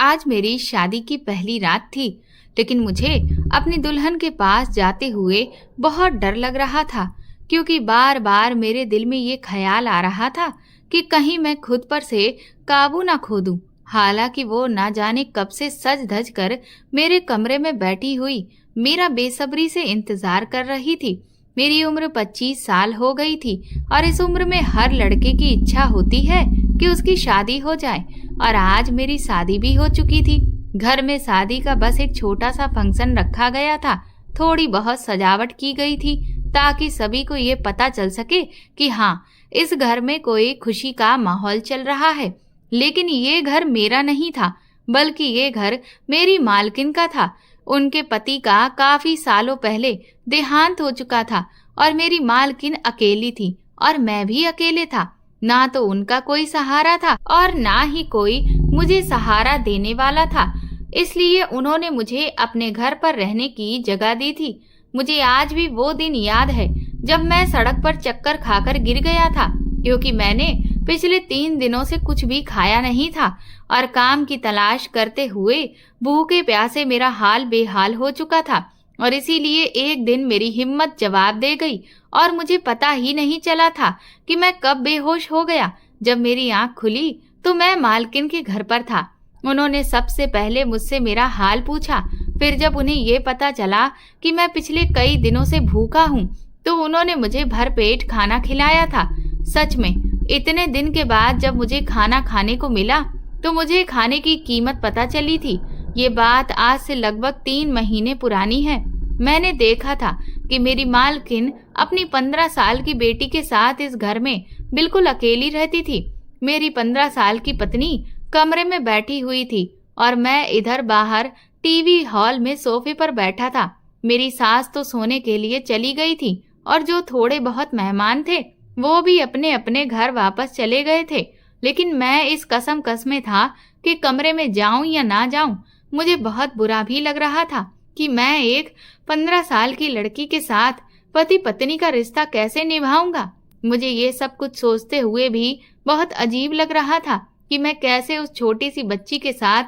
आज मेरी शादी की पहली रात थी, लेकिन मुझे अपनी दुल्हन के पास जाते हुए बहुत डर लग रहा था, क्योंकि बार बार मेरे दिल में ये ख्याल आ रहा था कि कहीं मैं खुद पर से काबू ना खो दूं। हालांकि वो ना जाने कब से सज धज कर मेरे कमरे में बैठी हुई मेरा बेसब्री से इंतजार कर रही थी। मेरी उम्र 25 साल हो गई थी और इस उम्र में हर लड़के की इच्छा होती है कि उसकी शादी हो जाए, और आज मेरी शादी भी हो चुकी थी। घर में शादी का बस एक छोटा सा फंक्शन रखा गया था। थोड़ी बहुत सजावट की गई थी ताकि सभी को ये पता चल सके कि हाँ, इस घर में कोई खुशी का माहौल चल रहा है। लेकिन ये घर मेरा नहीं था, बल्कि ये घर मेरी मालकिन का था। उनके पति का काफी सालों पहले देहांत हो चुका था और मेरी मालकिन अकेली थी और मैं भी अकेले था। ना तो उनका कोई सहारा था और ना ही कोई मुझे सहारा देने वाला था। इसलिए उन्होंने मुझे अपने घर पर रहने की जगह दी थी। मुझे आज भी वो दिन याद है जब मैं सड़क पर चक्कर खाकर गिर गया था, क्योंकि मैंने पिछले 3 दिनों से कुछ भी खाया नहीं था और काम की तलाश करते हुए भूखे प्यासे मेरा हाल बेहाल हो चुका था। और इसीलिए एक दिन मेरी हिम्मत जवाब दे गई और मुझे पता ही नहीं चला था कि मैं कब बेहोश हो गया। जब मेरी आंख खुली तो मैं मालकिन के घर पर था। उन्होंने सबसे पहले मुझसे मेरा हाल पूछा। फिर जब उन्हें ये पता चला कि मैं पिछले कई दिनों से भूखा हूँ, तो उन्होंने मुझे भरपेट खाना खिलाया था। सच में इतने दिन के बाद जब मुझे खाना खाने को मिला तो मुझे खाने की कीमत पता चली थी। ये बात आज से लगभग 3 महीने पुरानी है। मैंने देखा था कि मेरी मालकिन अपनी 15 साल की बेटी के साथ इस घर में बिल्कुल अकेली रहती थी। मेरी 15 साल की पत्नी कमरे में बैठी हुई थी और मैं इधर बाहर टीवी हॉल में सोफे पर बैठा था। मेरी सास तो सोने के लिए चली गई थी और जो थोड़े बहुत मेहमान थे वो भी अपने अपने घर वापस चले गए थे। लेकिन मैं इस कस में था कि कमरे में जाऊं या ना जाऊं। मुझे बहुत बुरा भी लग रहा था कि मैं एक 15 साल की लड़की के साथ पति पत्नी का रिश्ता कैसे निभाऊंगा। मुझे ये सब कुछ सोचते हुए भी बहुत अजीब लग रहा था कि मैं कैसे उस छोटी सी बच्ची के साथ,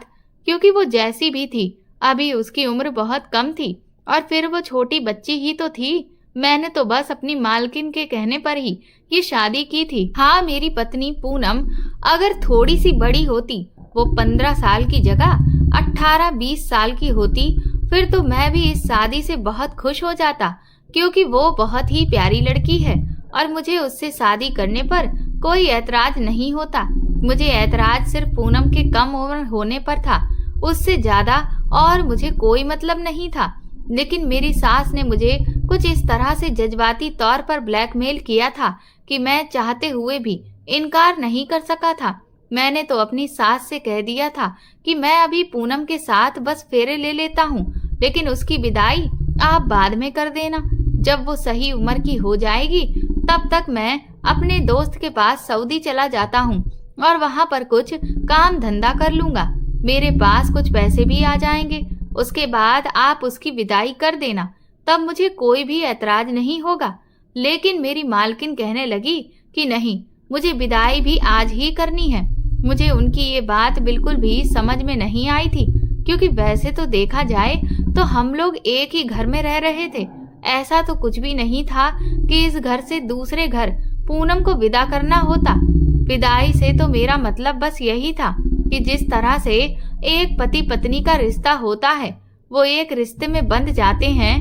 क्योंकि वो जैसी भी थी अभी उसकी उम्र बहुत कम थी और फिर वो छोटी बच्ची ही तो थी। मैंने तो बस अपनी मालकिन के कहने पर ही ये शादी की थी। हाँ, मेरी पत्नी पूनम अगर थोड़ी सी बड़ी होती, वो 15 साल की जगह 18-20 साल की होती, फिर तो मैं भी इस शादी से बहुत खुश हो जाता, क्योंकि वो बहुत ही प्यारी लड़की है और मुझे उससे शादी करने पर कोई ऐतराज नहीं होता। मुझे ऐतराज सिर्फ पूनम के कम उम्र होने पर था, उससे ज्यादा और मुझे कोई मतलब नहीं था। लेकिन मेरी सास ने मुझे कुछ इस तरह से जज्बाती तौर पर ब्लैकमेल किया था कि मैं चाहते हुए भी इनकार नहीं कर सका था। मैंने तो अपनी सास से कह दिया था कि मैं अभी पूनम के साथ बस फेरे ले लेता हूँ, लेकिन उसकी विदाई आप बाद में कर देना। जब वो सही उम्र की हो जाएगी तब तक मैं अपने दोस्त के पास सऊदी चला जाता हूँ और वहाँ पर कुछ काम धंधा कर लूंगा। मेरे पास कुछ पैसे भी आ जाएंगे। उसके बाद आप उसकी विदाई कर देना, तब मुझे कोई भी ऐतराज नहीं होगा। लेकिन मेरी मालकिन कहने लगी कि नहीं, मुझे विदाई भी आज ही करनी है। मुझे उनकी ये बात बिल्कुल भी समझ में नहीं आई थी, क्योंकि वैसे तो देखा जाए तो हम लोग एक ही घर में रह रहे थे। ऐसा तो कुछ भी नहीं था कि इस घर से दूसरे घर पूनम को विदा करना होता। विदाई से तो मेरा मतलब बस यही था कि जिस तरह से एक पति पत्नी का रिश्ता होता है, वो एक रिश्ते में बंध जाते हैं,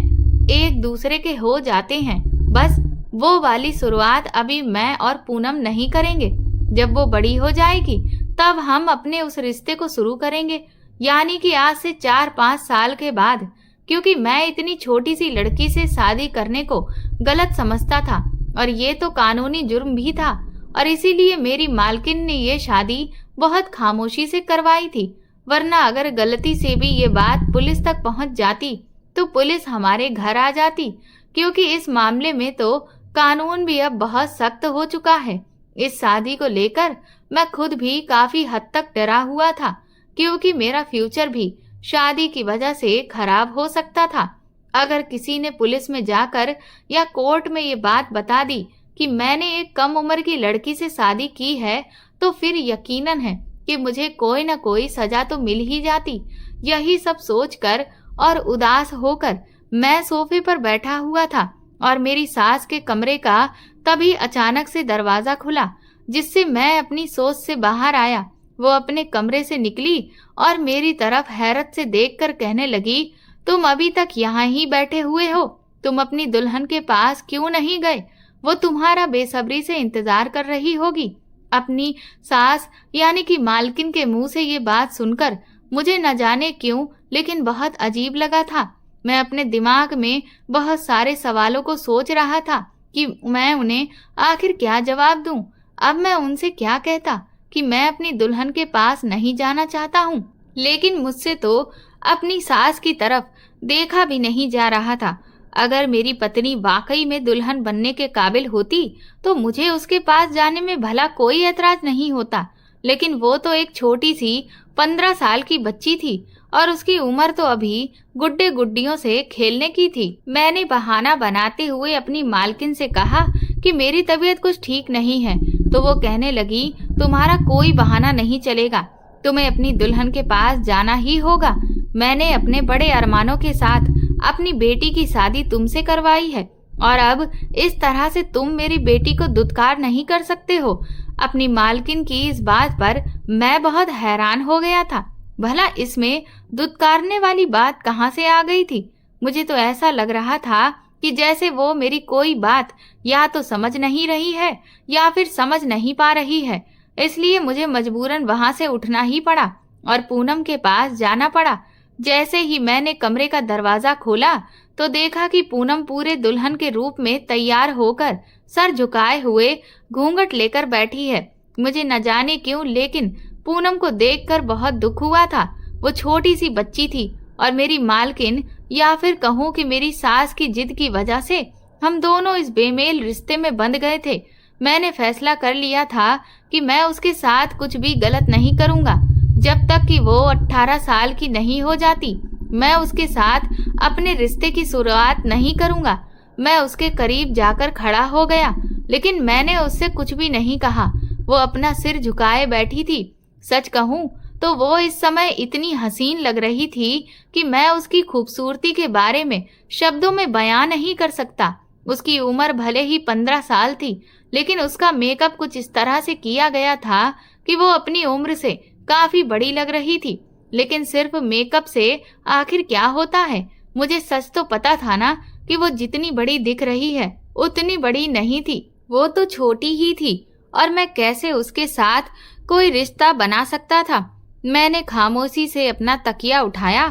एक दूसरे के हो जाते हैं, बस वो वाली शुरुआत अभी मैं और पूनम नहीं करेंगे। जब वो बड़ी हो जाएगी तब हम अपने उस रिश्ते को शुरू करेंगे, यानी कि आज से 4-5 साल के बाद। क्योंकि मैं इतनी छोटी सी लड़की से शादी करने को गलत समझता था और ये तो कानूनी जुर्म भी था, और इसीलिए मेरी मालकिन ने ये शादी बहुत खामोशी से करवाई थी। वरना अगर गलती से भी ये बात पुलिस तक पहुंच जाती तो पुलिस हमारे घर आ जाती, क्योंकि इस मामले में तो कानून भी अब बहुत सख्त हो चुका है। इस शादी को लेकर मैं खुद भी काफी हद तक डरा हुआ था, क्योंकि मेरा फ्यूचर भी शादी की वजह से खराब हो सकता था। अगर किसी ने पुलिस में जाकर या कोर्ट में ये बात बता दी कि मैंने एक कम उम्र की लड़की से शादी की है, तो फिर यकीनन है कि मुझे कोई न कोई सजा तो मिल ही जाती। यही सब सोचकर और उदास होकर मैं सोफे पर बैठा हुआ था और मेरी सास के कमरे का तभी अचानक से दरवाजा खुला, जिससे मैं अपनी सोच से बाहर आया। वो अपने कमरे से निकली और मेरी तरफ हैरत से देखकर कहने लगी, तुम अभी तक यहाँ ही बैठे हुए हो? तुम अपनी दुल्हन के पास क्यों नहीं गए? वो तुम्हारा बेसब्री से इंतजार कर रही होगी। अपनी सास यानी कि मालकिन के मुंह से ये बात सुनकर मुझे न जाने क्यों लेकिन बहुत अजीब लगा था। मैं अपने दिमाग में बहुत सारे सवालों को सोच रहा था कि मैं उन्हें आखिर क्या जवाब दूं। अब मैं उनसे क्या कहता कि मैं अपनी दुल्हन के पास नहीं जाना चाहता हूँ, लेकिन मुझसे तो अपनी सास की तरफ देखा भी नहीं जा रहा था। अगर मेरी पत्नी वाकई में दुल्हन बनने के काबिल होती तो मुझे उसके पास जाने में भला कोई ऐतराज नहीं होता, लेकिन वो तो एक छोटी सी 15 साल की बच्ची थी और उसकी उम्र तो अभी गुड्डे गुड्डियों से खेलने की थी। मैंने बहाना बनाते हुए अपनी मालकिन से कहा कि मेरी तबीयत कुछ ठीक नहीं है, तो वो कहने लगी, तुम्हारा कोई बहाना नहीं चलेगा, तुम्हें अपनी दुल्हन के पास जाना ही होगा। मैंने अपने बड़े अरमानों के साथ अपनी बेटी की शादी तुमसे करवाई है और अब इस तरह से तुम मेरी बेटी को दुत्कार नहीं कर सकते हो। अपनी मालकिन की इस बात पर मैं बहुत हैरान हो गया था। भला इसमें दुत्कारने वाली बात कहाँ से आ गई थी? मुझे तो ऐसा लग रहा था कि जैसे वो मेरी कोई बात या तो समझ नहीं रही है या फिर समझ नहीं पा रही है। इसलिए मुझे मजबूरन वहां से उठना ही पड़ा और पूनम के पास जाना पड़ा। जैसे ही मैंने कमरे का दरवाजा खोला तो देखा कि पूनम पूरे दुल्हन के रूप में तैयार होकर सर झुकाए हुए घूंघट लेकर बैठी है। मुझे न जाने क्यों लेकिन पूनम को देखकर बहुत दुख हुआ था। वो छोटी सी बच्ची थी और मेरी मालकिन या फिर कहूँ कि मेरी सास की जिद की वजह से हम दोनों इस बेमेल रिश्ते में बंध गए थे। मैंने फैसला कर लिया था कि मैं उसके साथ कुछ भी गलत नहीं करूँगा। जब तक कि वो 18 साल की नहीं हो जाती, मैं उसके साथ अपने रिश्ते की शुरुआत नहीं करूँगा। मैं उसके करीब जाकर खड़ा हो गया, लेकिन मैंने उससे कुछ भी नहीं कहा। वो अपना सिर झुकाए बैठी थी। सच कहूँ तो वो इस समय इतनी हसीन लग रही थी कि मैं उसकी खूबसूरती के बारे में शब्दों में बयां नहीं कर सकता। उसकी उम्र भले ही 15 साल थी, लेकिन उसका मेकअप कुछ इस तरह से किया गया था कि वो अपनी उम्र से काफी बड़ी लग रही थी। लेकिन सिर्फ मेकअप से आखिर क्या होता है? मुझे सच तो पता था ना कि वो जितनी बड़ी दिख रही है उतनी बड़ी नहीं थी। वो तो छोटी ही थी और मैं कैसे उसके साथ कोई रिश्ता बना सकता था। मैंने खामोशी से अपना तकिया उठाया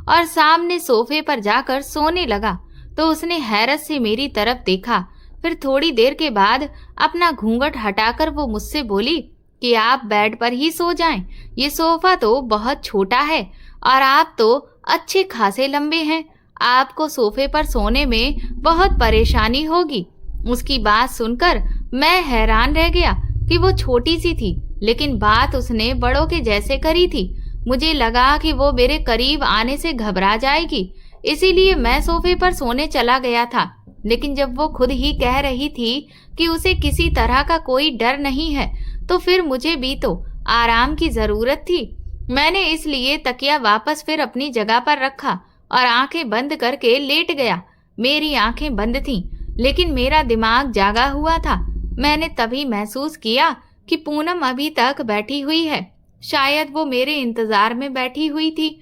और सामने सोफे पर जाकर सोने लगा तो उसने हैरत से मेरी तरफ देखा। फिर थोड़ी देर के बाद अपना घूंघट हटाकर वो मुझसे बोली कि आप बेड पर ही सो जाएं। ये सोफा तो बहुत छोटा है और आप तो अच्छे खासे लंबे हैं। आपको सोफे पर सोने में बहुत परेशानी होगी। उसकी बात सुनकर मैं हैरान रह गया कि वो छोटी सी थी, लेकिन बात उसने बड़ों के जैसे करी थी। मुझे लगा कि वो मेरे करीब आने से घबरा जाएगी, इसीलिए मैं सोफे पर सोने चला गया था। लेकिन जब वो खुद ही कह रही थी कि उसे किसी तरह का कोई डर नहीं है, तो फिर मुझे भी तो आराम की जरूरत थी। मैंने इसलिए तकिया वापस फिर अपनी जगह पर रखा और आंखें बंद करके लेट गया। मेरी आंखें बंद थीं, लेकिन मेरा दिमाग जागा हुआ था। मैंने तभी महसूस किया कि पूनम अभी तक बैठी हुई है। शायद वो मेरे इंतजार में बैठी हुई थी।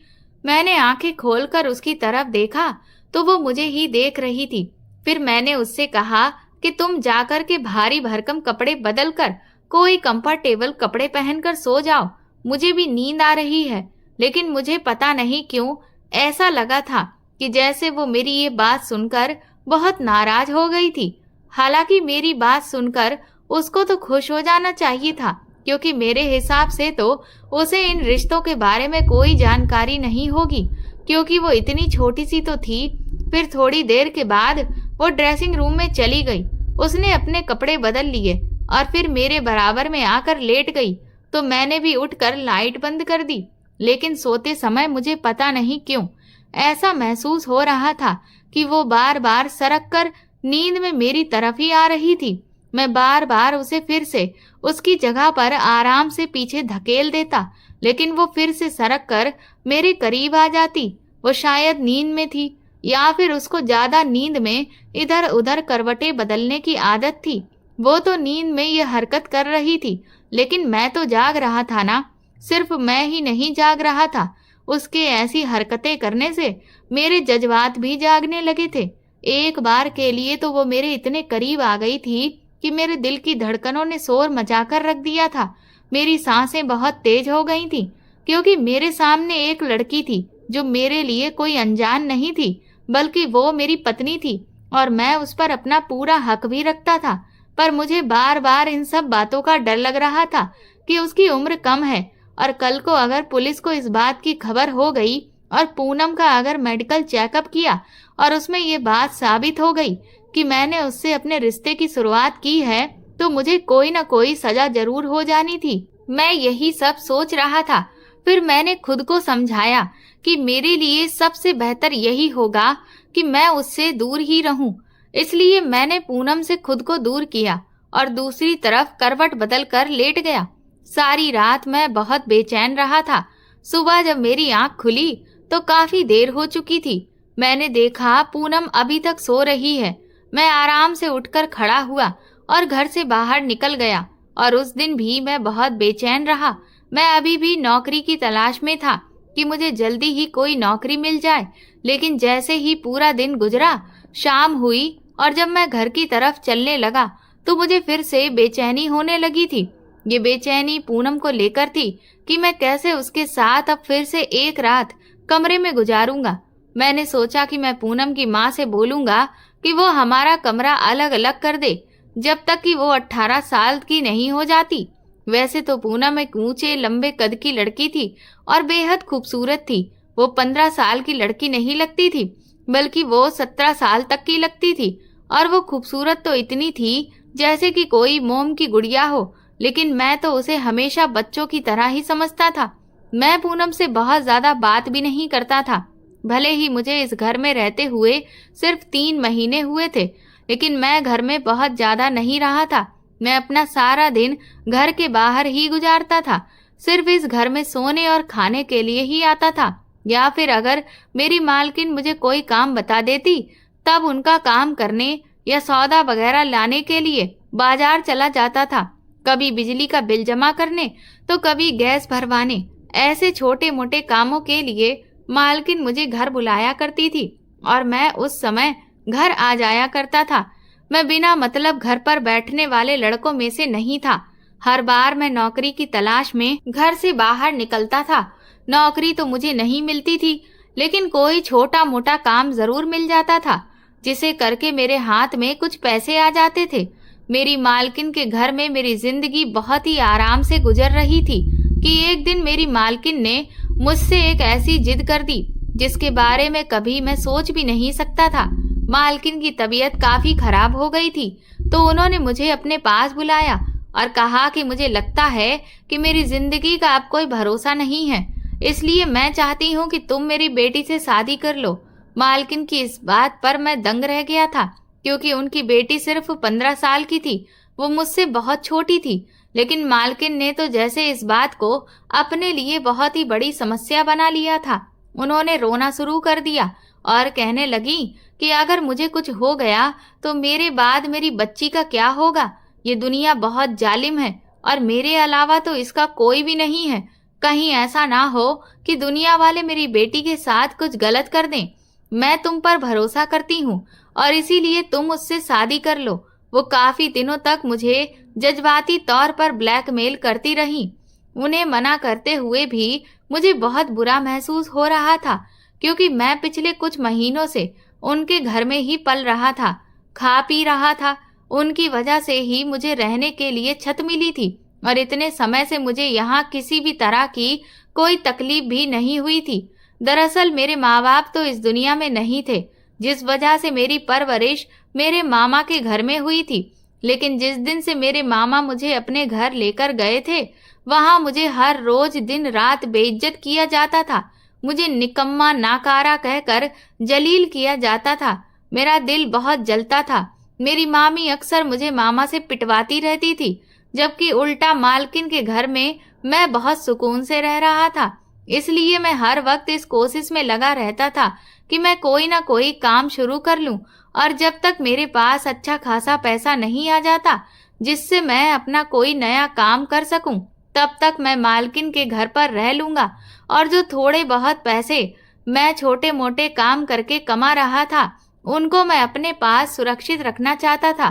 मैंने आंखें खोलकर उसकी तरफ देखा तो वो मुझे ही देख रही थी। फिर मैंने उससे कहा कि तुम जाकर के भारी भरकम कपड़े बदल कर कोई कंफर्टेबल कपड़े पहनकर सो जाओ। मुझे भी नींद आ रही है। लेकिन मुझे पता नहीं क्यों ऐसा लगा था कि जैसे वो मेरी ये बात सुनकर बहुत नाराज हो गई थी। हालांकि मेरी बात सुनकर उसको तो खुश हो जाना चाहिए था, क्योंकि मेरे हिसाब से तो उसे इन रिश्तों के बारे में कोई जानकारी नहीं होगी, क्योंकि वो इतनी छोटी सी तो थी। फिर थोड़ी देर के बाद वो ड्रेसिंग रूम में चली गई। उसने अपने कपड़े बदल लिए और फिर मेरे बराबर में आकर लेट गई, तो मैंने भी उठकर लाइट बंद कर दी। लेकिन सोते समय मुझे पता नहीं क्यों ऐसा महसूस हो रहा था कि वो बार बार सरक कर नींद में मेरी तरफ ही आ रही थी। मैं बार बार उसे फिर से उसकी जगह पर आराम से पीछे धकेल देता, लेकिन वो फिर से सरक कर मेरे करीब आ जाती। वो शायद नींद में थी या फिर उसको ज्यादा नींद में इधर उधर करवटें बदलने की आदत थी। वो तो नींद में ये हरकत कर रही थी, लेकिन मैं तो जाग रहा था ना। सिर्फ मैं ही नहीं जाग रहा था, उसके ऐसी हरकतें करने से मेरे जज्बात भी जागने लगे थे। एक बार के लिए तो वो मेरे इतने करीब आ गई थी कि मेरे दिल की धड़कनों ने शोर मचाकर रख दिया था। मेरी सांसें बहुत तेज हो गई थी, क्योंकि मेरे सामने एक लड़की थी जो मेरे लिए कोई अनजान नहीं थी, बल्कि वो मेरी पत्नी थी और मैं उस पर अपना पूरा हक भी रखता था। पर मुझे बार बार इन सब बातों का डर लग रहा था कि उसकी उम्र कम है और कल को अगर पुलिस को इस बात की खबर हो गई और पूनम का अगर मेडिकल चेकअप किया और उसमें ये बात साबित हो गई कि मैंने उससे अपने रिश्ते की शुरुआत की है, तो मुझे कोई ना कोई सजा जरूर हो जानी थी। मैं यही सब सोच रहा था। फिर मैंने खुद को समझाया कि मेरे लिए सबसे बेहतर यही होगा कि मैं उससे दूर ही रहूं। इसलिए मैंने पूनम से खुद को दूर किया और दूसरी तरफ करवट बदल कर लेट गया। सारी रात मैं बहुत बेचैन रहा था। सुबह जब मेरी आंख खुली तो काफी देर हो चुकी थी। मैंने देखा पूनम अभी तक सो रही है। मैं आराम से उठकर खड़ा हुआ और घर से बाहर निकल गया। और उस दिन भी मैं बहुत बेचैन रहा। मैं अभी भी नौकरी की तलाश में था कि मुझे जल्दी ही कोई नौकरी मिल जाए। लेकिन जैसे ही पूरा दिन गुजरा, शाम हुई और जब मैं घर की तरफ चलने लगा तो मुझे फिर से बेचैनी होने लगी थी। ये बेचैनी पूनम को लेकर थी कि मैं कैसे उसके साथ अब फिर से एक रात कमरे में गुजारूंगा। मैंने सोचा कि मैं पूनम की माँ से बोलूंगा कि वो हमारा कमरा अलग अलग कर दे जब तक कि वो 18 साल की नहीं हो जाती। वैसे तो पूनम एक ऊंचे लंबे कद की लड़की थी और बेहद खूबसूरत थी। वो 15 साल की लड़की नहीं लगती थी, बल्कि वो 17 साल तक की लगती थी। और वो खूबसूरत तो इतनी थी जैसे कि कोई मोम की गुड़िया हो, लेकिन मैं तो उसे हमेशा बच्चों की तरह ही समझता था। मैं पूनम से बहुत ज्यादा बात भी नहीं करता था। भले ही मुझे इस घर में रहते हुए सिर्फ 3 महीने हुए थे, लेकिन मैं घर में बहुत ज्यादा नहीं रहा था। मैं अपना सारा दिन घर के बाहर ही गुजारता था। सिर्फ इस घर में सोने और खाने के लिए ही आता था, या फिर अगर मेरी मालकिन मुझे कोई काम बता देती तब उनका काम करने या सौदा वगैरह लाने के लिए बाजार चला जाता था। कभी बिजली का बिल जमा करने तो कभी गैस भरवाने। ऐसे छोटे मोटे कामों के लिए मालकिन मुझे घर बुलाया करती थी और मैं उस समय घर आ जाया करता था। मैं बिना मतलब घर पर बैठने वाले लड़कों में से नहीं था। हर बार मैं नौकरी की तलाश में घर से बाहर निकलता था। नौकरी तो मुझे नहीं मिलती थी, लेकिन कोई छोटा मोटा काम जरूर मिल जाता था, जिसे करके मेरे हाथ में कुछ पैसे आ जाते थे। मेरी मालकिन के घर में मेरी जिंदगी बहुत ही आराम से गुजर रही थी कि एक दिन मेरी मालकिन ने मुझसे एक ऐसी जिद कर दी जिसके बारे में कभी मैं सोच भी नहीं सकता था। मालकिन की तबीयत काफी खराब हो गई थी, तो उन्होंने मुझे अपने पास बुलाया और कहा कि मुझे लगता है कि मेरी जिंदगी का अब कोई भरोसा नहीं है, इसलिए मैं चाहती हूँ कि तुम मेरी बेटी से शादी कर लो। मालकिन की इस बात पर मैं दंग रह गया था, क्योंकि उनकी बेटी सिर्फ 15 साल की थी। वो मुझसे बहुत छोटी थी, लेकिन मालकिन ने तो जैसे इस बात को अपने लिए बहुत ही बड़ी समस्या बना लिया था। उन्होंने रोना शुरू कर दिया और कहने लगी कि अगर मुझे कुछ हो गया तो मेरे बाद मेरी बच्ची का क्या होगा। ये दुनिया बहुत जालिम है और मेरे अलावा तो इसका कोई भी नहीं है। कहीं ऐसा ना हो कि दुनिया वाले मेरी बेटी के साथ कुछ गलत कर दें। मैं तुम पर भरोसा करती हूँ और इसीलिए तुम उससे शादी कर लो। वो काफी दिनों तक मुझे जज्बाती तौर पर ब्लैकमेल करती रही। उन्हें मना करते हुए भी मुझे बहुत बुरा महसूस हो रहा था, क्योंकि मैं पिछले कुछ महीनों से उनके घर में ही पल रहा था, खा पी रहा था। उनकी वजह से ही मुझे रहने के लिए छत मिली थी और इतने समय से मुझे यहाँ किसी भी तरह की कोई तकलीफ भी नहीं हुई थी। दरअसल मेरे माँ बाप तो इस दुनिया में नहीं थे, जिस वजह से मेरी परवरिश मेरे मामा के घर में हुई थी। लेकिन जिस दिन से मेरे मामा मुझे अपने घर लेकर गए थे, वहां मुझे हर रोज दिन रात बेइज्जत किया जाता था। मुझे निकम्मा नाकारा कहकर जलील किया जाता था। मेरा दिल बहुत जलता था। मेरी मामी अक्सर मुझे मामा से पिटवाती रहती थी। जबकि उल्टा मालकिन के घर में मैं बहुत सुकून से रह रहा था। इसलिए मैं हर वक्त इस कोशिश में लगा रहता था कि मैं कोई ना कोई काम शुरू कर लूं, और जब तक मेरे पास अच्छा खासा पैसा नहीं आ जाता जिससे मैं अपना कोई नया काम कर सकूं, तब तक मैं मालकिन के घर पर रह लूंगा। और जो थोड़े बहुत पैसे मैं छोटे मोटे काम करके कमा रहा था, उनको मैं अपने पास सुरक्षित रखना चाहता था,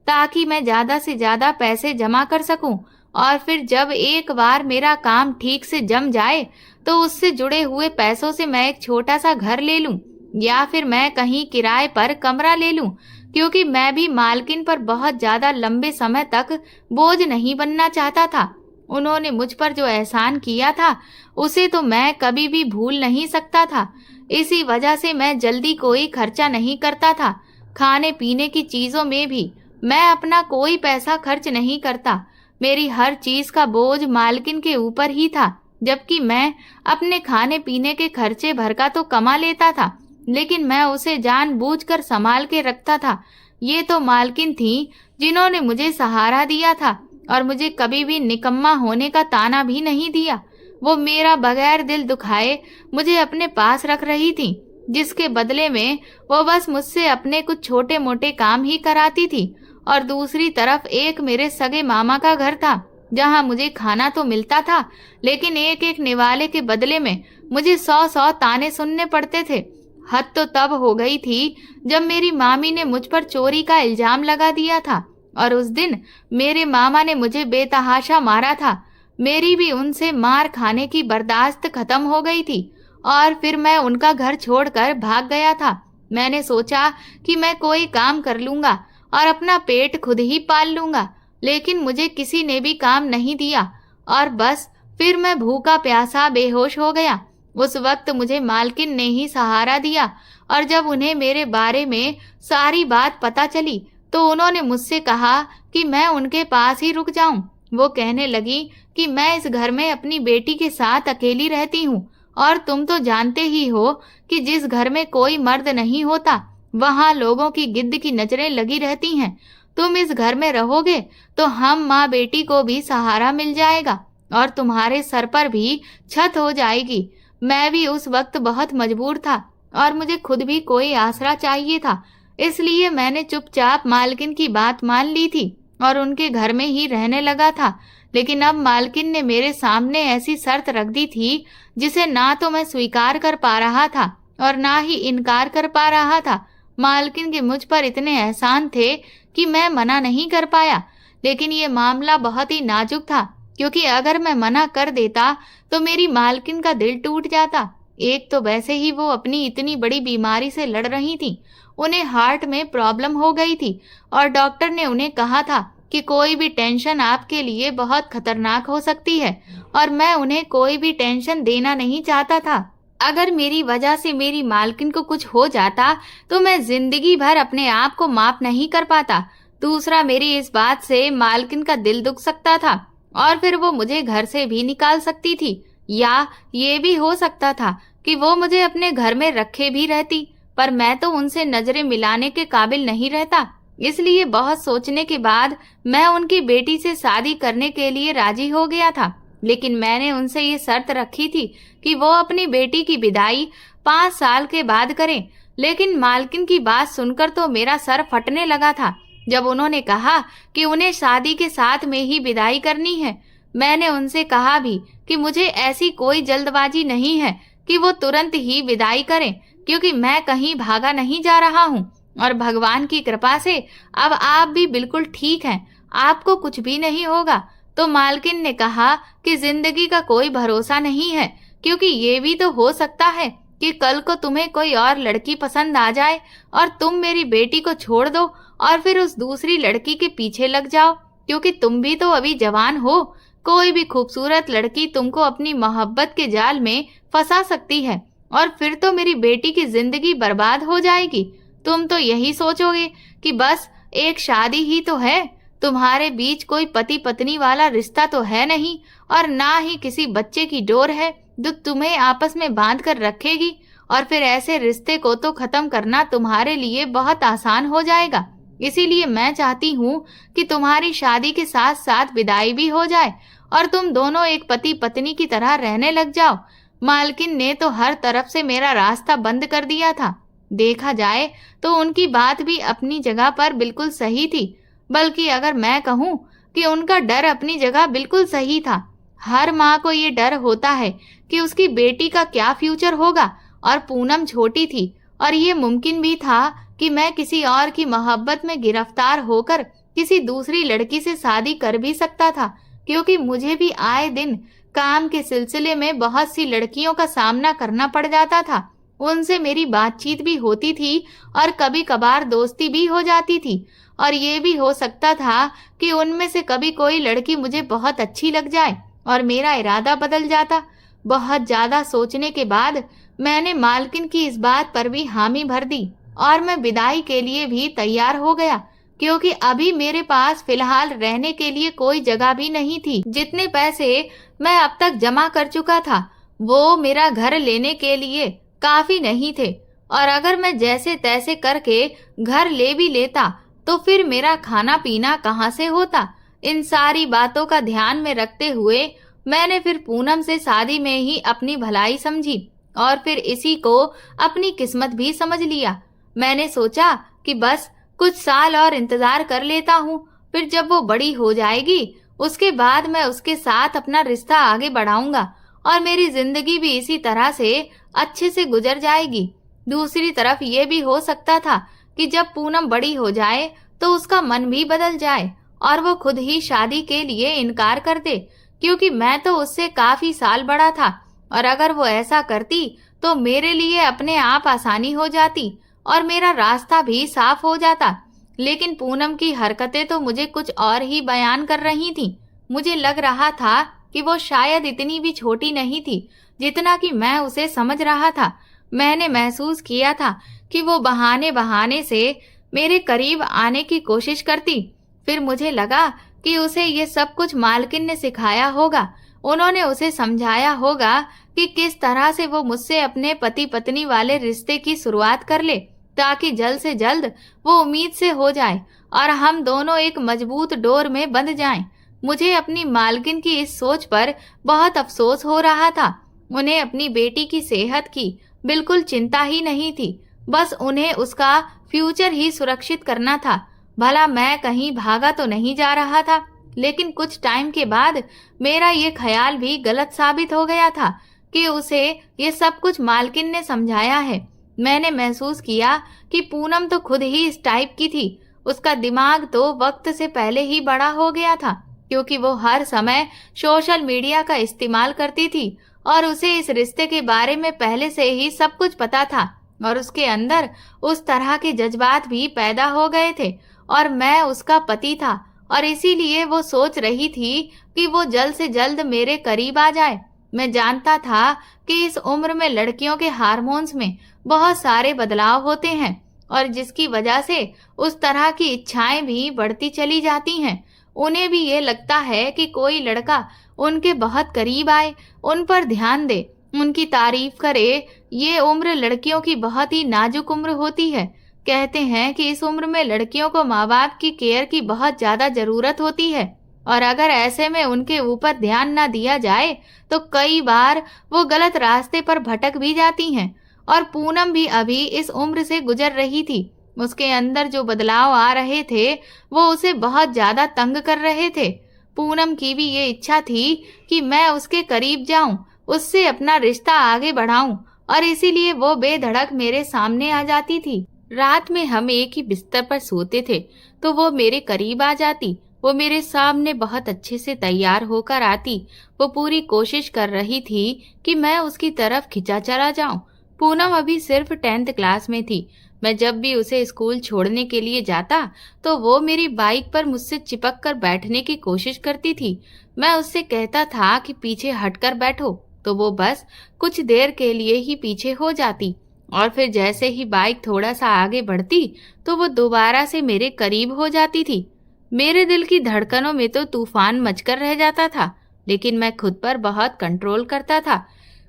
ताकि मैं ज्यादा से ज्यादा पैसे जमा कर सकूं। और फिर जब एक बार मेरा काम ठीक से जम जाए तो उससे जुड़े हुए पैसों से मैं एक छोटा सा घर ले लूं, या फिर मैं कहीं किराए पर कमरा ले लूं, क्योंकि मैं भी मालकिन पर बहुत ज्यादा लंबे समय तक बोझ नहीं बनना चाहता था। उन्होंने मुझ पर जो एहसान किया था उसे तो मैं कभी भी भूल नहीं सकता था। इसी वजह से मैं जल्दी कोई खर्चा नहीं करता था। खाने पीने की चीजों में भी मैं अपना कोई पैसा खर्च नहीं करता। मेरी हर चीज का बोझ मालकिन के ऊपर ही था, जबकि मैं अपने खाने पीने के खर्चे भर का तो कमा लेता था, लेकिन मैं उसे जानबूझकर संभाल के रखता था। ये तो मालकिन थी जिन्होंने मुझे सहारा दिया था और मुझे कभी भी निकम्मा होने का ताना भी नहीं दिया। वो मेरा बगैर दिल दुखाए मुझे अपने पास रख रही थी, जिसके बदले में वो बस मुझसे अपने कुछ छोटे मोटे काम ही कराती थी। और दूसरी तरफ एक मेरे सगे मामा का घर था, जहाँ मुझे खाना तो मिलता था, लेकिन एक एक निवाले के बदले में मुझे 100 ताने सुनने पड़ते थे। हद तो तब हो गई थी जब मेरी मामी ने मुझ पर चोरी का इल्जाम लगा दिया था, और उस दिन मेरे मामा ने मुझे बेतहाशा मारा था। मेरी भी उनसे मार खाने की बर्दाश्त खत्म हो गई थी, और फिर मैं उनका घर छोड़कर भाग गया था। मैंने सोचा कि मैं कोई काम कर लूंगा और अपना पेट खुद ही पाल लूंगा, लेकिन मुझे किसी ने भी काम नहीं दिया, और बस फिर मैं भूखा प्यासा बेहोश हो गया। उस वक्त मुझे मालकिन ने ही सहारा दिया, और जब उन्हें मेरे बारे में सारी बात पता चली तो उन्होंने मुझसे कहा कि मैं उनके पास ही रुक जाऊं। वो कहने लगी कि मैं इस घर में अपनी बेटी के साथ अकेली रहती हूँ, और तुम तो जानते ही हो कि जिस घर में कोई मर्द नहीं होता वहाँ लोगों की गिद्ध की नजरें लगी रहती हैं। तुम इस घर में रहोगे तो हम माँ बेटी को भी सहारा मिल जाएगा, और तुम्हारे सर पर भी छत हो जाएगी। मैं भी उस वक्त बहुत मजबूर था, और मुझे खुद भी कोई आसरा चाहिए था। इसलिए मैंने चुपचाप मालकिन की बात मान ली थी और उनके घर में ही रहने लगा था। लेकिन अब मालकिन ने मेरे सामने ऐसी शर्त रख दी थी जिसे ना तो मैं स्वीकार कर पा रहा था और ना ही इनकार कर पा रहा था। मालकिन के मुझ पर इतने एहसान थे कि मैं मना नहीं कर पाया, लेकिन ये मामला बहुत ही नाजुक था, क्योंकि अगर मैं मना कर देता तो मेरी मालकिन का दिल टूट जाता। एक तो वैसे ही वो अपनी इतनी बड़ी बीमारी से लड़ रही थी, उन्हें हार्ट में प्रॉब्लम हो गई थी, और डॉक्टर ने उन्हें कहा था कि कोई भी टेंशन आपके लिए बहुत खतरनाक हो सकती है, और मैं उन्हें कोई भी टेंशन देना नहीं चाहता था। अगर मेरी वजह से मेरी मालकिन को कुछ हो जाता तो मैं जिंदगी भर अपने आप को माफ नहीं कर पाता। दूसरा, मेरी इस बात से मालकिन का दिल दुख सकता था, और फिर वो मुझे घर से भी निकाल सकती थी, या ये भी हो सकता था कि वो मुझे अपने घर में रखे भी रहती, पर मैं तो उनसे नजरें मिलाने के काबिल नहीं रहता। इसलिए बहुत सोचने के बाद मैं उनकी बेटी से शादी करने के लिए राजी हो गया था। लेकिन मैंने उनसे ये शर्त रखी थी कि वो अपनी बेटी की विदाई 5 साल के बाद करें। लेकिन मालकिन की बात सुनकर तो मेरा सर फटने लगा था जब उन्होंने कहा कि उन्हें शादी के साथ में ही विदाई करनी है। मैंने उनसे कहा भी कि मुझे ऐसी कोई जल्दबाजी नहीं है कि वो तुरंत ही विदाई करें, क्योंकि मैं कहीं भागा नहीं जा रहा हूँ, और भगवान की कृपा से अब आप भी बिल्कुल ठीक हैं, आपको कुछ भी नहीं होगा। तो मालकिन ने कहा कि जिंदगी का कोई भरोसा नहीं है, क्योंकि ये भी तो हो सकता है कि कल को तुम्हें कोई और लड़की पसंद आ जाए और तुम मेरी बेटी को छोड़ दो और फिर उस दूसरी लड़की के पीछे लग जाओ, क्योंकि तुम भी तो अभी जवान हो। कोई भी खूबसूरत लड़की तुमको अपनी मोहब्बत के जाल में फंसा सकती है, और फिर तो मेरी बेटी की जिंदगी बर्बाद हो जाएगी। तुम तो यही सोचोगे कि बस एक शादी ही तो है, तुम्हारे बीच कोई पति पत्नी वाला रिश्ता तो है नहीं, और ना ही किसी बच्चे की डोर है जो तुम्हें आपस में बांध कर रखेगी, और फिर ऐसे रिश्ते को तो खत्म करना तुम्हारे लिए बहुत आसान हो जाएगा। इसीलिए मैं चाहती हूँ कि तुम्हारी शादी के साथ साथ विदाई भी हो जाए और तुम दोनों एक पति पत्नी की तरह रहने लग जाओ। मालकिन ने तो हर तरफ से मेरा रास्ता बंद कर दिया था। देखा जाए तो उनकी बात भी अपनी जगह पर बिल्कुल सही थी, बल्कि अगर मैं कहूँ कि उनका डर अपनी जगह बिल्कुल सही था। हर माँ को ये डर होता है कि उसकी बेटी का क्या फ्यूचर होगा, और पूनम छोटी थी और ये मुमकिन भी था कि मैं किसी और की मोहब्बत में गिरफ्तार होकर किसी दूसरी लड़की से शादी कर भी सकता था, क्योंकि मुझे भी आए दिन काम के सिलसिले में बहुत सी लड़कियों का सामना करना पड़ जाता था। उनसे मेरी बातचीत भी होती थी और कभी कभार दोस्ती भी हो जाती थी, और ये भी हो सकता था कि उनमें से कभी कोई लड़की मुझे बहुत अच्छी लग जाए और मेरा इरादा बदल जाता। बहुत ज्यादा सोचने के बाद मैंने मालकिन की इस बात पर भी हामी भर दी और मैं विदाई के लिए भी तैयार हो गया, क्योंकि अभी मेरे पास फिलहाल रहने के लिए कोई जगह भी नहीं थी। जितने पैसे मैं अब तक जमा कर चुका था वो मेरा घर लेने के लिए काफी नहीं थे, और अगर मैं जैसे तैसे करके घर ले भी लेता तो फिर मेरा खाना पीना कहाँ से होता। इन सारी बातों का ध्यान में रखते हुए मैंने फिर पूनम से शादी में ही अपनी भलाई समझी और फिर इसी को अपनी किस्मत भी समझ लिया। मैंने सोचा कि बस कुछ साल और इंतजार कर लेता हूँ, फिर जब वो बड़ी हो जाएगी उसके बाद मैं उसके साथ अपना रिश्ता आगे बढ़ाऊंगा और मेरी जिंदगी भी इसी तरह से अच्छे से गुजर जाएगी। दूसरी तरफ ये भी हो सकता था कि जब पूनम बड़ी हो जाए तो उसका मन भी बदल जाए और वो खुद ही शादी के लिए इनकार कर दे, क्योंकि मैं तो उससे काफी साल बड़ा था, और अगर वो ऐसा करती तो मेरे लिए अपने आप आसानी हो जाती और मेरा रास्ता भी साफ हो जाता। लेकिन पूनम की हरकतें तो मुझे कुछ और ही बयान कर रही थीं। मुझे लग रहा था कि वो शायद इतनी भी छोटी नहीं थी जितना कि मैं उसे समझ रहा था। मैंने महसूस किया था कि वो बहाने बहाने से मेरे करीब आने की कोशिश करती। फिर मुझे लगा कि उसे ये सब कुछ मालकिन ने सिखाया होगा। उन्होंने उसे समझाया होगा कि किस तरह से वो मुझसे अपने पति पत्नी वाले रिश्ते की शुरुआत कर ले, ताकि जल्द से जल्द वो उम्मीद से हो जाए और हम दोनों एक मजबूत डोर में बंध जाएं। मुझे अपनी मालकिन की इस सोच पर बहुत अफसोस हो रहा था। उन्हें अपनी बेटी की सेहत की बिल्कुल चिंता ही नहीं थी, बस उन्हें उसका फ्यूचर ही सुरक्षित करना था। भला मैं कहीं भागा तो नहीं जा रहा था। लेकिन कुछ टाइम के बाद मेरा ये ख्याल भी गलत साबित हो गया था कि उसे ये सब कुछ मालकिन ने समझाया है। मैंने महसूस किया कि पूनम तो खुद ही इस टाइप की थी। उसका दिमाग तो वक्त से पहले ही बड़ा हो गया था, क्योंकि वो हर समय सोशल मीडिया का इस्तेमाल करती थी और उसे इस रिश्ते के बारे में पहले से ही सब कुछ पता था, और उसके अंदर उस तरह के जज्बात भी पैदा हो गए थे। और मैं उसका पति था और इसीलिए वो सोच रही थी कि वो जल्द से जल्द मेरे करीब आ जाए। मैं जानता था कि इस उम्र में लड़कियों के हार्मोन्स में बहुत सारे बदलाव होते हैं और जिसकी वजह से उस तरह की इच्छाएं भी बढ़ती चली जाती हैं। उन्हें भी ये लगता है कि कोई लड़का उनके बहुत करीब आए, उन पर ध्यान दे, उनकी तारीफ करे। ये उम्र लड़कियों की बहुत ही नाजुक उम्र होती है। कहते हैं कि इस उम्र में लड़कियों को माँ बाप की केयर की बहुत ज्यादा जरूरत होती है, और अगर ऐसे में उनके ऊपर ध्यान न दिया जाए तो कई बार वो गलत रास्ते पर भटक भी जाती हैं। और पूनम भी अभी इस उम्र से गुजर रही थी। उसके अंदर जो बदलाव आ रहे थे वो उसे बहुत ज्यादा तंग कर रहे थे। पूनम की भी ये इच्छा थी कि मैं उसके करीब जाऊं, उससे अपना रिश्ता आगे बढ़ाऊं, और इसीलिए वो बेधड़क मेरे सामने आ जाती थी। रात में हम एक ही बिस्तर पर सोते थे तो वो मेरे करीब आ जाती। वो मेरे सामने बहुत अच्छे से तैयार होकर आती। वो पूरी कोशिश कर रही थी कि मैं उसकी तरफ खिंचा चला जाऊं। पूनम अभी सिर्फ 10th क्लास में थी। मैं जब भी उसे स्कूल छोड़ने के लिए जाता तो वो मेरी बाइक पर मुझसे चिपक कर बैठने की कोशिश करती थी। मैं उससे कहता था कि पीछे हटकर बैठो तो वो बस कुछ देर के लिए ही पीछे हो जाती, और फिर जैसे ही बाइक थोड़ा सा आगे बढ़ती तो वो दोबारा से मेरे करीब हो जाती थी। मेरे दिल की धड़कनों में तो तूफान मचकर रह जाता था, लेकिन मैं खुद पर बहुत कंट्रोल करता था।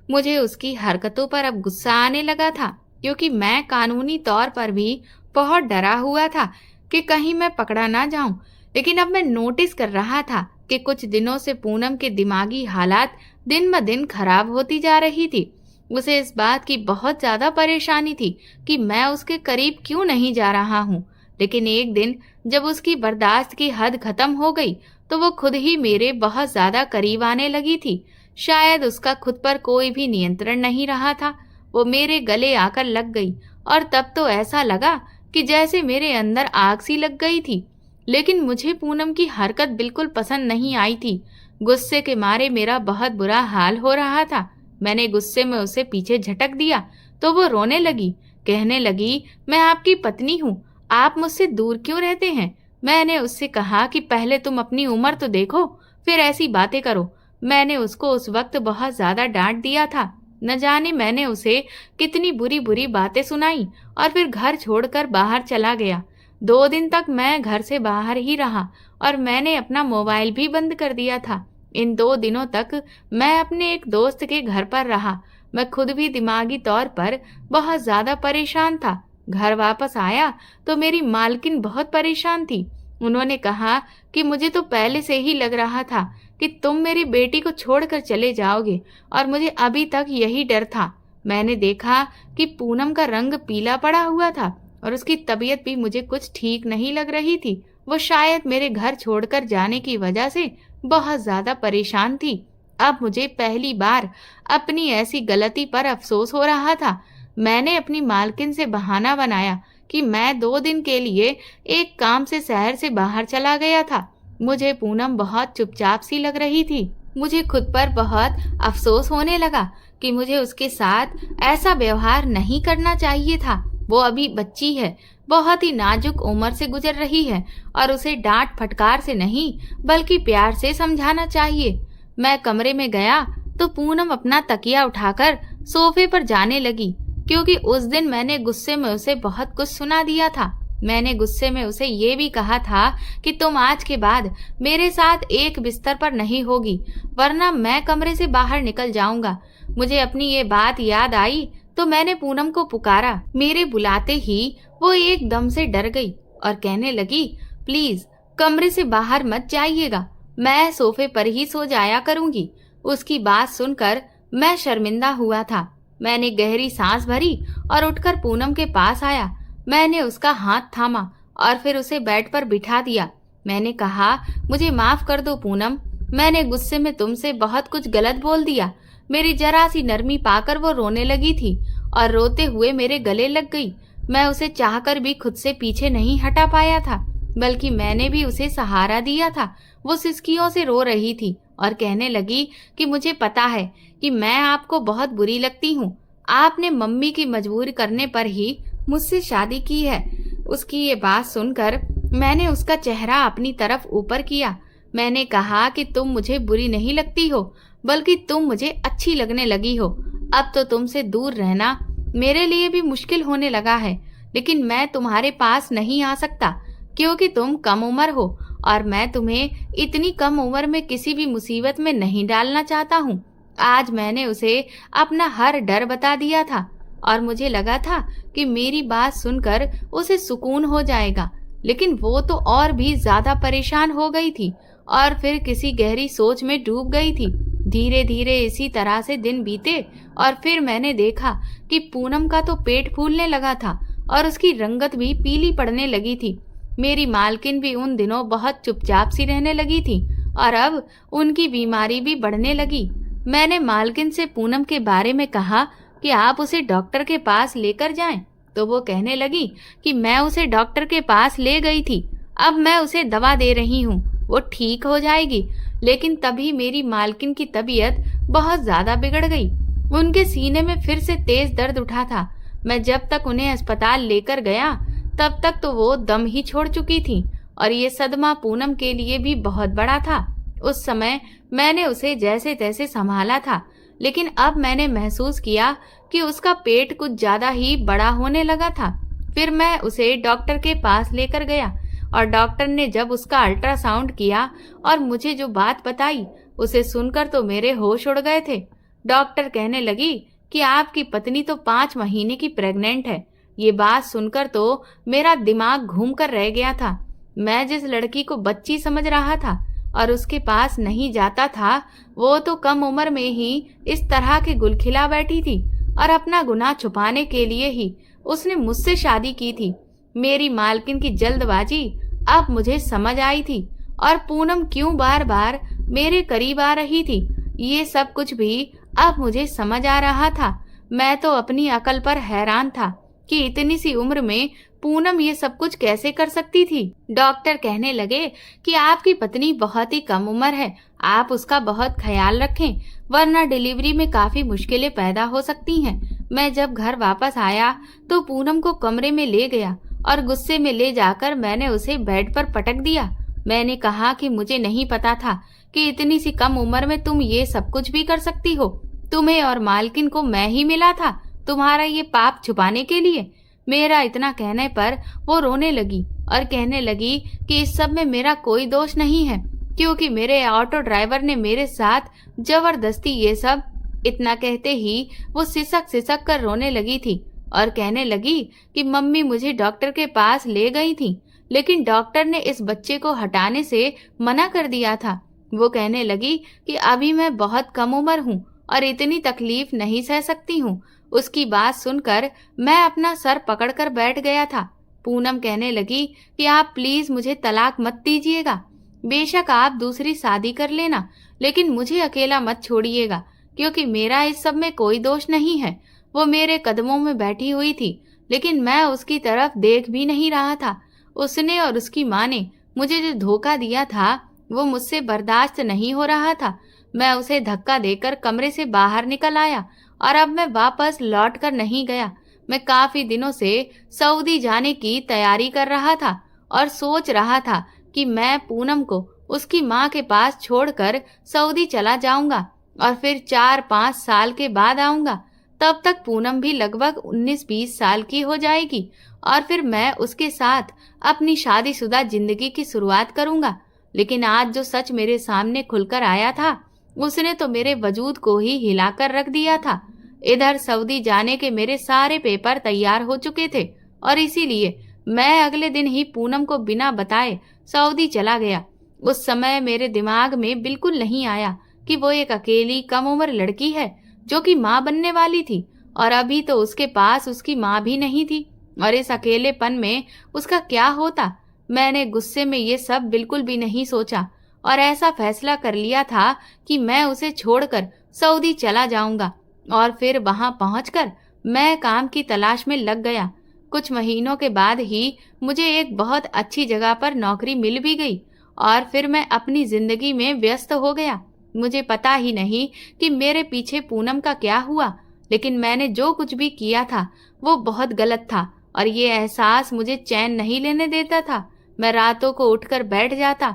मुझे उसकी हरकतों पर अब गुस्सा आने लगा था, क्योंकि मैं कानूनी तौर पर भी बहुत डरा हुआ था। कि कहीं मैं पकड़ा ना जाऊं। लेकिन अब मैं नोटिस कर रहा था कि कुछ दिनों से पूनम के दिमागी हालात दिन ब दिन खराब होती जा रही थी। उसे इस बात की बहुत ज्यादा परेशानी थी कि मैं उसके करीब क्यों नहीं जा रहा हूँ। लेकिन एक दिन जब उसकी बर्दाश्त की हद खत्म हो गई तो वो खुद ही मेरे बहुत ज्यादा करीब आने लगी थी। शायद उसका खुद पर कोई भी नियंत्रण नहीं रहा था। वो मेरे गले आकर लग गई और तब तो ऐसा लगा कि जैसे मेरे अंदर आग सी लग गई थी। लेकिन मुझे पूनम की हरकत बिल्कुल पसंद नहीं आई थी। गुस्से के मारे मेरा बहुत बुरा हाल हो रहा था। मैंने गुस्से में उसे पीछे झटक दिया तो वो रोने लगी। कहने लगी, मैं आपकी पत्नी हूँ, आप मुझसे दूर क्यों रहते हैं? मैंने उससे कहा कि पहले तुम अपनी उम्र तो देखो, फिर ऐसी बातें करो। मैंने उसको उस वक्त बहुत ज्यादा डांट दिया था। न जाने मैंने उसे कितनी बुरी बुरी बातें सुनाई और फिर घर छोड़कर बाहर चला गया। 2 दिन तक मैं घर से बाहर ही रहा और मैंने अपना मोबाइल भी बंद कर दिया था। इन 2 दिनों तक मैं अपने एक दोस्त के घर पर रहा। मैं खुद भी दिमागी तौर पर बहुत ज्यादा परेशान था। घर वापस आया तो मेरी मालकिन बहुत परेशान थी। उन्होंने कहा कि मुझे तो पहले से ही लग रहा था कि तुम मेरी बेटी को छोड़कर चले जाओगे और मुझे अभी तक यही डर था। मैंने देखा कि पूनम का रंग पीला पड़ा हुआ था और उसकी तबीयत भी मुझे कुछ ठीक नहीं लग रही थी। वो शायद मेरे घर छोड़कर जाने की वजह से बहुत ज्यादा परेशान थी। अब मुझे पहली बार अपनी ऐसी गलती पर अफसोस हो रहा था। मैंने अपनी मालकिन से बहाना बनाया कि मैं 2 दिन के लिए एक काम से शहर से बाहर चला गया था। मुझे पूनम बहुत चुपचाप सी लग रही थी। मुझे खुद पर बहुत अफसोस होने लगा कि मुझे उसके साथ ऐसा व्यवहार नहीं करना चाहिए था। वो अभी बच्ची है, बहुत ही नाजुक उम्र से गुजर रही है और उसे डांट फटकार से नहीं बल्कि प्यार से समझाना चाहिए। मैं कमरे में गया तो पूनम अपना तकिया उठाकर सोफे पर जाने लगी, क्योंकि उस दिन मैंने गुस्से में उसे बहुत कुछ सुना दिया था। मैंने गुस्से में उसे ये भी कहा था कि तुम आज के बाद मेरे साथ एक बिस्तर पर नहीं होगी, वरना मैं कमरे से बाहर निकल जाऊंगा। मुझे अपनी ये बात याद आई तो मैंने पूनम को पुकारा। मेरे बुलाते ही वो एकदम से डर गई और कहने लगी, प्लीज कमरे से बाहर मत जाइएगा, मैं सोफे पर ही सो जाया करूंगी। उसकी बात सुनकर मैं शर्मिंदा हुआ था। मैंने गहरी सांस भरी और उठकर पूनम के पास आया। मैंने उसका हाथ थामा और फिर उसे बेड पर बिठा दिया। मैंने कहा, मुझे माफ कर दो पूनम, मैंने गुस्से में तुमसे बहुत कुछ गलत बोल दिया। मेरी जरा सी नरमी पाकर वो रोने लगी थी और रोते हुए मेरे गले लग गई। मैं उसे चाहकर भी खुद से पीछे नहीं हटा पाया था, बल्कि मैंने भी उसे सहारा दिया था। वो सिसकियों से रो रही थी और कहने लगी कि मुझे पता है कि मैं आपको बहुत बुरी लगती हूँ। आपने मम्मी की मजबूर करने पर ही मुझसे शादी की है। उसकी ये बात सुनकर मैंने उसका चेहरा अपनी तरफ ऊपर किया। मैंने कहा कि तुम मुझे बुरी नहीं लगती हो, बल्कि तुम मुझे अच्छी लगने लगी हो। अब तो तुमसे दूर रहना मेरे लिए भी मुश्किल होने लगा है, लेकिन मैं तुम्हारे पास नहीं आ सकता क्योंकि तुम कम उम्र हो और मैं तुम्हें इतनी कम उम्र में किसी भी मुसीबत में नहीं डालना चाहता हूँ। आज मैंने उसे अपना हर डर बता दिया था और मुझे लगा था कि मेरी बात सुनकर उसे सुकून हो जाएगा, लेकिन वो तो और भी ज्यादा परेशान हो गई थी और फिर किसी गहरी सोच में डूब गई थी। धीरे धीरे इसी तरह से दिन बीते और फिर मैंने देखा कि पूनम का तो पेट फूलने लगा था और उसकी रंगत भी पीली पड़ने लगी थी। मेरी मालकिन भी उन दिनों बहुत चुपचाप सी रहने लगी थी और अब उनकी बीमारी भी बढ़ने लगी। मैंने मालकिन से पूनम के बारे में कहा कि आप उसे डॉक्टर के पास लेकर जाएं, तो वो कहने लगी कि मैं उसे डॉक्टर के पास ले गई थी, अब मैं उसे दवा दे रही हूँ, वो ठीक हो जाएगी। लेकिन तभी मेरी मालकिन की तबीयत बहुत ज्यादा बिगड़ गई। उनके सीने में फिर से तेज दर्द उठा था। मैं जब तक उन्हें अस्पताल लेकर गया तब तक तो वो दम ही छोड़ चुकी थी और ये सदमा पूनम के लिए भी बहुत बड़ा था। उस समय मैंने उसे जैसे तैसे संभाला था, लेकिन अब मैंने महसूस किया कि उसका पेट कुछ ज्यादा ही बड़ा होने लगा था। फिर मैं उसे डॉक्टर के पास लेकर गया और डॉक्टर ने जब उसका अल्ट्रासाउंड किया और मुझे जो बात बताई उसे सुनकर तो मेरे होश उड़ गए थे। डॉक्टर कहने लगी कि आपकी पत्नी तो 5 महीने की प्रेग्नेंट है, ये बात सुनकर तो मेरा दिमाग घूम कर रह गया था। मैं जिस लड़की को बच्ची समझ रहा था और उसके पास नहीं जाता था, वो तो कम उम्र में ही इस तरह के गुल खिला बैठी थी और अपना गुनाह छुपाने के लिए ही उसने मुझसे शादी की थी। मेरी मालकिन की जल्दबाजी अब मुझे समझ आई थी और पूनम क्यों बार बार मेरे करीब आ रही थी, ये सब कुछ भी अब मुझे समझ आ रहा था। मैं तो अपनी अकल पर हैरान था कि इतनी सी उम्र में पूनम ये सब कुछ कैसे कर सकती थी। डॉक्टर कहने लगे कि आपकी पत्नी बहुत ही कम उम्र है, आप उसका बहुत ख्याल रखें, वरना डिलीवरी में काफी मुश्किलें पैदा हो सकती हैं। मैं जब घर वापस आया तो पूनम को कमरे में ले गया और गुस्से में ले जाकर मैंने उसे बेड पर पटक दिया। मैंने कहा कि मुझे नहीं पता था कि इतनी सी कम उम्र में तुम ये सब कुछ भी कर सकती हो। तुम्हें और मालकिन को मैं ही मिला था तुम्हारा ये पाप छुपाने के लिए। मेरा इतना कहने पर वो रोने लगी और कहने लगी कि इस सब में मेरा कोई दोष नहीं है, क्योंकि मेरे ऑटो ड्राइवर ने मेरे साथ जबरदस्ती ये सब। इतना कहते ही वो सिसक सिसक कर रोने लगी थी और कहने लगी कि मम्मी मुझे डॉक्टर के पास ले गई थी, लेकिन डॉक्टर ने इस बच्चे को हटाने से मना कर दिया था। वो कहने लगी कि अभी मैं बहुत कम उम्र हूँ और इतनी तकलीफ नहीं सह सकती हूँ। उसकी बात सुनकर मैं अपना सर पकड़कर बैठ गया था। पूनम कहने लगी कि आप प्लीज मुझे तलाक मत दीजिएगा, बेशक आप दूसरी शादी कर लेना, लेकिन मुझे अकेला मत छोड़िएगा, क्योंकि मेरा इस सब में कोई दोष नहीं है। वो मेरे कदमों में बैठी हुई थी, लेकिन मैं उसकी तरफ देख भी नहीं रहा था। उसने और उसकी माँ ने मुझे जो धोखा दिया था वो मुझसे बर्दाश्त नहीं हो रहा था। मैं उसे धक्का देकर कमरे से बाहर निकल आया और अब मैं वापस लौट कर नहीं गया। मैं काफी दिनों से सऊदी जाने की तैयारी कर रहा था और सोच रहा था कि मैं पूनम को उसकी माँ के पास छोड़कर सऊदी चला जाऊंगा और फिर 4-5 साल के बाद आऊंगा। तब तक पूनम भी लगभग 19-20 साल की हो जाएगी और फिर मैं उसके साथ अपनी शादीशुदा जिंदगी की शुरुआत करूंगा। लेकिन आज जो सच मेरे सामने खुलकर आया था उसने तो मेरे वजूद को ही हिलाकर रख दिया था। इधर सऊदी जाने के मेरे सारे पेपर तैयार हो चुके थे और इसीलिए मैं अगले दिन ही पूनम को बिना बताए सऊदी चला गया। उस समय मेरे दिमाग में बिल्कुल नहीं आया कि वो एक अकेली कम उम्र लड़की है जो कि माँ बनने वाली थी और अभी तो उसके पास उसकी माँ भी नहीं थी और इस अकेलेपन में उसका क्या होता। मैंने गुस्से में ये सब बिल्कुल भी नहीं सोचा और ऐसा फैसला कर लिया था कि मैं उसे छोड़कर सऊदी चला जाऊंगा और फिर वहां पहुंचकर मैं काम की तलाश में लग गया। कुछ महीनों के बाद ही मुझे एक बहुत अच्छी जगह पर नौकरी मिल भी गई और फिर मैं अपनी जिंदगी में व्यस्त हो गया। मुझे पता ही नहीं कि मेरे पीछे पूनम का क्या हुआ, लेकिन मैंने जो कुछ भी किया था वो बहुत गलत था और ये एहसास मुझे चैन नहीं लेने देता था। मैं रातों को उठकर बैठ जाता,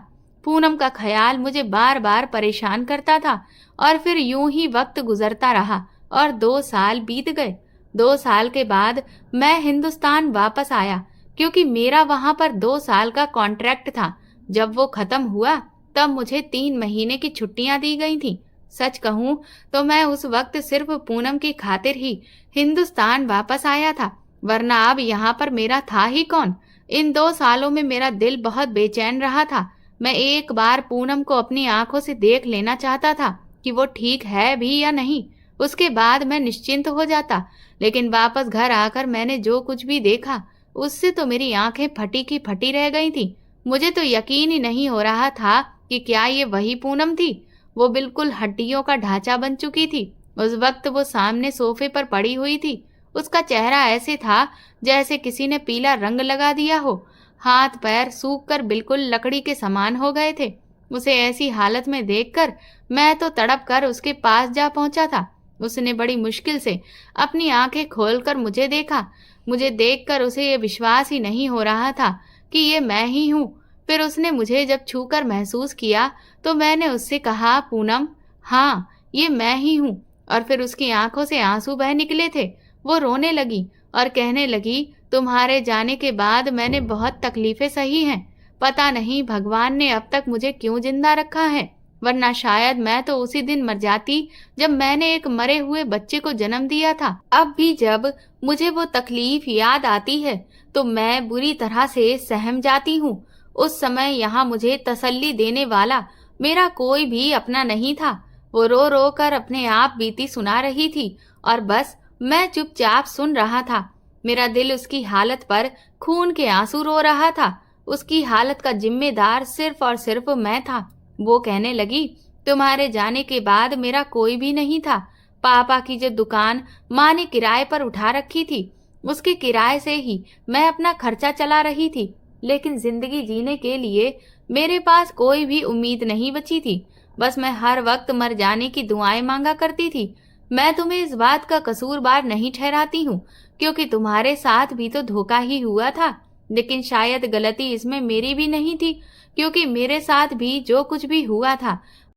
पूनम का ख्याल मुझे बार बार परेशान करता था और फिर यूं ही वक्त गुजरता रहा और 2 साल बीत गए। 2 साल के बाद मैं हिंदुस्तान वापस आया, क्योंकि मेरा वहां पर 2 साल का कॉन्ट्रैक्ट था। जब वो खत्म हुआ तब मुझे 3 महीने की छुट्टियां दी गई थी। सच कहूं तो मैं उस वक्त सिर्फ पूनम की खातिर ही हिंदुस्तान वापस आया था, वरना अब यहाँ पर मेरा था ही कौन। इन 2 सालों में मेरा दिल बहुत बेचैन रहा था। मैं एक बार पूनम को अपनी आंखों से देख लेना चाहता था कि वो ठीक है भी या नहीं, उसके बाद मैं निश्चिंत हो जाता। लेकिन वापस घर आकर मैंने जो कुछ भी देखा उससे तो मेरी आंखें फटी की फटी रह गई थी। मुझे तो यकीन ही नहीं हो रहा था कि क्या ये वही पूनम थी। वो बिल्कुल हड्डियों का ढांचा बन चुकी थी। उस वक्त वो सामने सोफे पर पड़ी हुई थी। उसका चेहरा ऐसे था जैसे किसी ने पीला रंग लगा दिया हो। हाथ पैर सूख कर बिल्कुल लकड़ी के समान हो गए थे। उसे ऐसी हालत में देखकर मैं तो तड़प कर उसके पास जा पहुंचा था। उसने बड़ी मुश्किल से अपनी आंखें खोलकर मुझे देखा। मुझे देखकर उसे ये विश्वास ही नहीं हो रहा था कि ये मैं ही हूँ। फिर उसने मुझे जब छूकर महसूस किया तो मैंने उससे कहा, पूनम, हाँ ये मैं ही हूँ। और फिर उसकी आंखों से आंसू बह निकले थे। वो रोने लगी और कहने लगी, तुम्हारे जाने के बाद मैंने बहुत तकलीफें सही हैं। पता नहीं भगवान ने अब तक मुझे क्यों जिंदा रखा है। वरना शायद मैं तो उसी दिन मर जाती जब मैंने एक मरे हुए बच्चे को जन्म दिया था। अब भी जब मुझे वो तकलीफ याद आती है तो मैं बुरी तरह से सहम जाती हूँ। उस समय यहाँ मुझे तसल्ली देने वाला मेरा कोई भी अपना नहीं था। वो रो रो कर अपने आप बीती सुना रही थी और बस मैं चुपचाप सुन रहा था। मेरा दिल उसकी हालत पर खून के आंसू रो रहा था। उसकी हालत का जिम्मेदार सिर्फ और सिर्फ मैं था। वो कहने लगी, तुम्हारे जाने के बाद मेरा कोई भी नहीं था। पापा की जो दुकान माँ ने किराए पर उठा रखी थी, उसके किराए से ही मैं अपना खर्चा चला रही थी। लेकिन जिंदगी जीने के लिए मेरे पास कोई भी उम्मीद नहीं बची थी। बस मैं हर वक्त मर जाने की दुआएं मांगा करती थी। मैं तुम्हें इस बात का कसूरवार नहीं ठहराती हूँ, क्योंकि तुम्हारे साथ भी तो धोखा ही हुआ था। लेकिन शायद गलती इसमें मेरी भी नहीं थी, क्योंकि मेरे साथ भी जो कुछ भी हुआ था